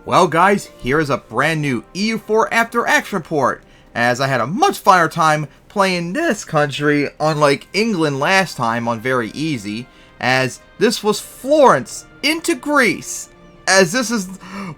Well guys, here is a brand new EU4 After Action Report, as I had a much funner time playing this country, unlike England last time on very easy, as this was Florence into Greece, as this is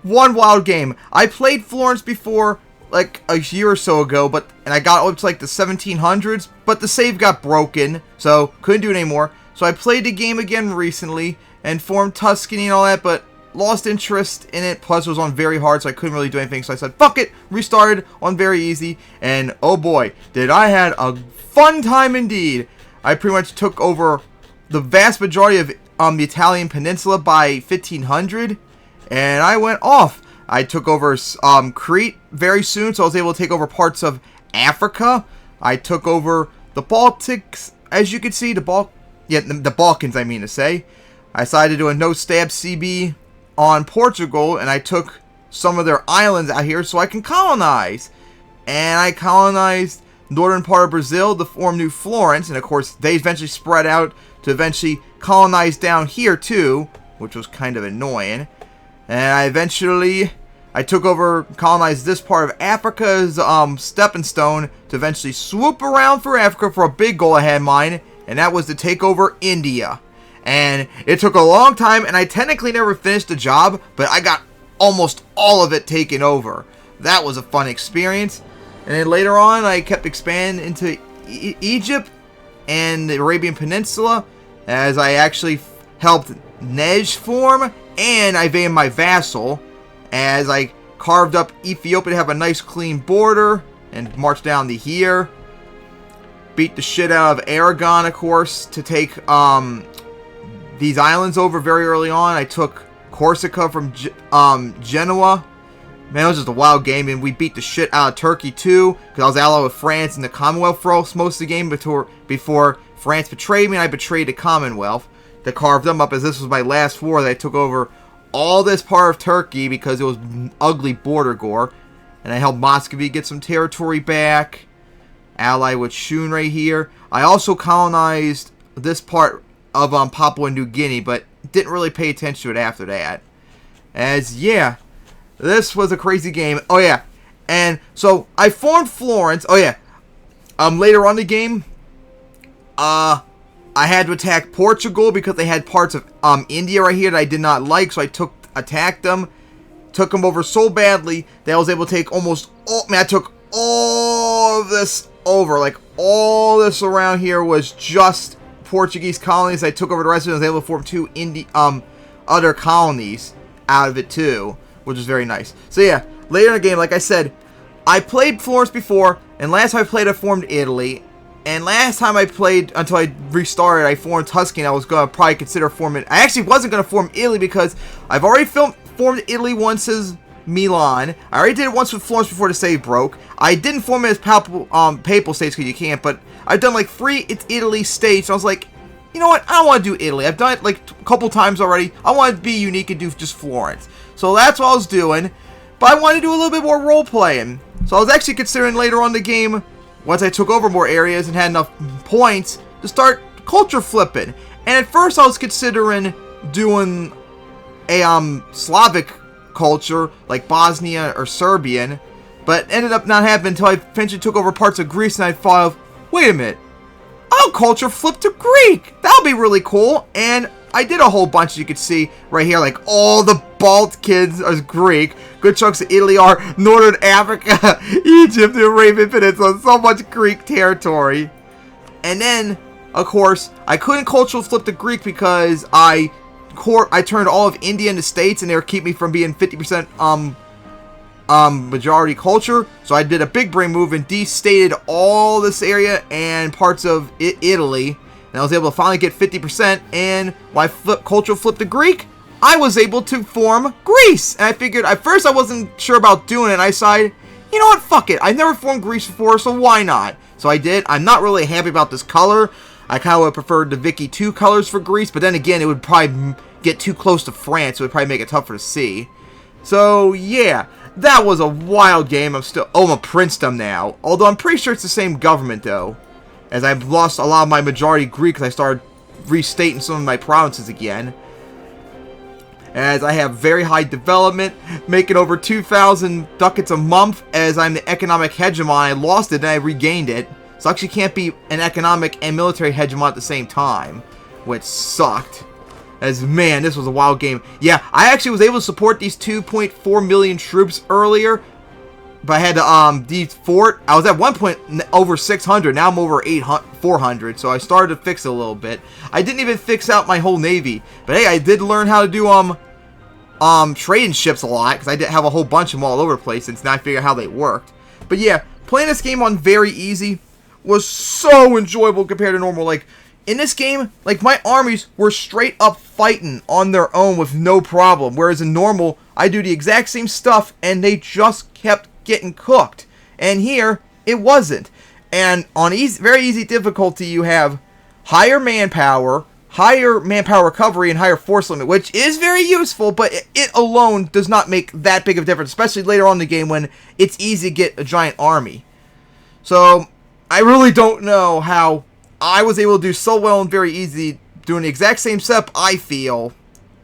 one wild game. I played Florence before, like a year or so ago, and I got up to like the 1700s, but the save got broken, so couldn't do it anymore. So I played the game again recently, and formed Tuscany and all that, but lost interest in it, plus it was on very hard, so I couldn't really do anything, so I said, fuck it, restarted on very easy, and oh boy, did I had a fun time indeed. I pretty much took over the vast majority of the Italian peninsula by 1500, and I went off. I took over Crete very soon, so I was able to take over parts of Africa. I took over the Baltics, as you can see, the Balkans, I mean to say. I decided to do a no-stab CB on Portugal, and I took some of their islands out here so I can colonize. And I colonized northern part of Brazil to form New Florence, and of course they eventually spread out to eventually colonize down here too, which was kind of annoying. And I took over, colonized this part of Africa as stepping stone to eventually swoop around for Africa for a big goal I had in mind, and that was to take over India. And it took a long time, and I technically never finished the job, but I got almost all of it taken over. That was a fun experience. And then later on, I kept expanding into Egypt and the Arabian Peninsula, as I actually helped Nej form, and I became my vassal, as I carved up Ethiopia to have a nice clean border, and marched down to here. Beat the shit out of Aragon, of course, to take these islands over very early on. I took Corsica from Genoa. Man, it was just a wild game, and we beat the shit out of Turkey too, because I was allied with France and the Commonwealth for most of the game before France betrayed me, and I betrayed the Commonwealth. That carved them up, as this was my last war that I took over all this part of Turkey because it was ugly border gore, and I helped Muscovy get some territory back, allied with Shun right here. I also colonized this part of Papua New Guinea, but didn't really pay attention to it after that. As, yeah, this was a crazy game. Oh, yeah. And so, I formed Florence. Oh, yeah. Later on in the game, I had to attack Portugal because they had parts of India right here that I did not like, so I attacked them. Took them over so badly that I was able to take almost all... I took all of this over. Like, all this around here was just Portuguese colonies. I took over the rest of it. I was able to form two other colonies out of it too, which was very nice. So yeah, later in the game, like I said, I played Florence before, and last time I played I formed Italy, and last time I played until I restarted I formed Tuscany. I was going to probably consider forming... I actually wasn't going to form Italy because I've already formed Italy once as Milan. I already did it once with Florence before the save broke. I didn't form it as papal states because you can't, but I've done like 3 Italy states. I was like, you know what? I don't want to do Italy. I've done it like a couple times already. I want to be unique and do just Florence. So that's what I was doing. But I wanted to do a little bit more role playing. So I was actually considering later on in the game, once I took over more areas and had enough points, to start culture flipping. And at first I was considering doing a Slavic culture like Bosnia or Serbian, but ended up not happening until I eventually took over parts of Greece, and I thought of, wait a minute, I'll culture flip to Greek. That'll be really cool. And I did a whole bunch, you could see right here, like all the Balkans are Greek. Good chunks of Italy are Northern Africa, Egypt, the Arabian Peninsula, so much Greek territory. And then, of course, I couldn't cultural flip to Greek because I turned all of India into states, and they were keeping me from being 50% majority culture. So I did a big brain move and destated all this area and parts of Italy, and I was able to finally get 50%. And when I cultural flipped to Greek, I was able to form Greece. And I figured, at first I wasn't sure about doing it, and I decided, you know what, fuck it, I've never formed Greece before, so why not? So I did. I'm not really happy about this color. I kind of would have preferred the Vicky 2 colors for Greece, but then again, it would probably get too close to France, so it would probably make it tougher to see. So yeah, that was a wild game. I'm a princedom now, although I'm pretty sure it's the same government though, as I've lost a lot of my majority Greek because I started restating some of my provinces again. as I have very high development, making over 2,000 ducats a month, as I'm the economic hegemon. I lost it and I regained it, so I actually can't be an economic and military hegemon at the same time, which sucked. As, man, this was a wild game. Yeah, I actually was able to support these 2.4 million troops earlier, but I had to, defort. I was at one point over 600. Now I'm over 400. So I started to fix it a little bit. I didn't even fix out my whole navy. But hey, I did learn how to do, trading ships a lot. Because I did have a whole bunch of them all over the place. Since now I figured out how they worked. But yeah, playing this game on very easy was so enjoyable compared to normal. Like, in this game, like, my armies were straight up fighting on their own with no problem. Whereas in normal, I do the exact same stuff and they just kept getting cooked. And here, it wasn't. And on very easy difficulty, you have higher manpower recovery, and higher force limit, which is very useful, but it alone does not make that big of a difference, especially later on in the game when it's easy to get a giant army. So, I really don't know how I was able to do so well and very easy, doing the exact same setup, I feel,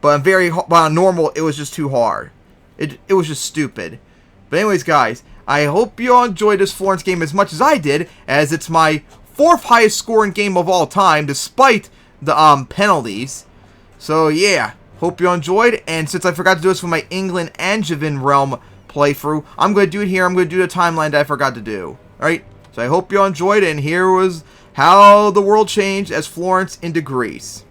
but on normal, it was just too hard. It was just stupid. But anyways, guys, I hope you all enjoyed this Florence game as much as I did, as it's my 4th highest scoring game of all time, despite the penalties. So yeah, hope you all enjoyed, and since I forgot to do this for my England Angevin realm playthrough, I'm going to do it here. I'm going to do the timeline that I forgot to do. Alright, so I hope you all enjoyed, and here was how the world changed as Florence into Greece.